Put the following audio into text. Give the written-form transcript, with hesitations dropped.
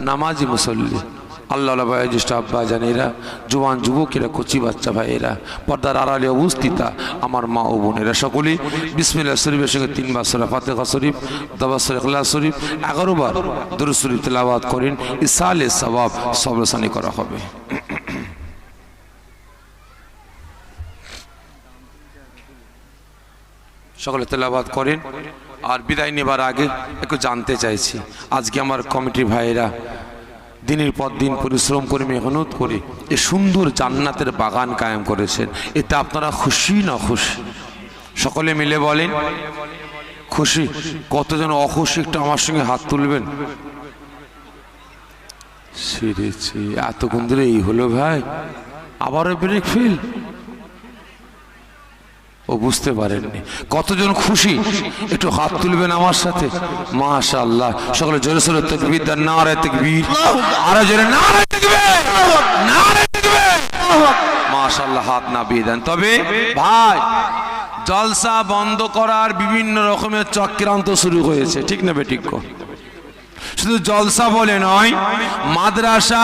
নামাজি মুসল্লি, আল্লাহ বয়োজ্যেষ্ঠ আব্বা জানেরা, জোয়ান যুবকেরা, কচি বাচ্চা ভাইয়েরা, পর্দার আড়ালে অবস্থিতা আমার মা ও বোনেরা, সকলেই বিসমিল্লাহ শরীফের সঙ্গে 3 বার সূরা ফাতিহা শরীফ, 10 বার সূরা ইখলাস শরীফ, 11 বার দুরূদ শরীফ তেলাওয়াত করেন। ইসালে সওয়াব সবরসানি করা হবে। সকলে তেলাওয়াত করেন। আর বিদায় নেবার আগে একটু জানতে চাইছি, আজকে আমার কমিটির ভাইয়েরা দিনের পর দিন পরিশ্রম করে মেহনত করে এ সুন্দর জান্নাতের বাগান কায়েম করেছেন, এতে আপনারা খুশি না খুশি? সকলে মিলে বলেন খুশি। কতজন অখুশি একটু আমার সঙ্গে হাত তুলবেন। সেরেছি এতক্ষণ ধরে এই হলো ভাই, আবারও ব্রেক ফেল। ও বুঝতে পারেননি। কতজন খুশি একটু হাত তুলবেন আমার সাথে। মাশাআল্লাহ, সকলে জোরে সোরে তাকবীর দেন, নারে তাকবীর, আরো জোরে নারে তাকবীর, নারে তাকবীর। মাশাআল্লাহ, হাত নামিয়ে দেন। তবে ভাই, জলসা বন্ধ করার বিভিন্ন রকমের চক্রান্ত শুরু হয়েছে, ঠিক না বেঠিক? শুধু জলসা বলে নয়, মাদ্রাসা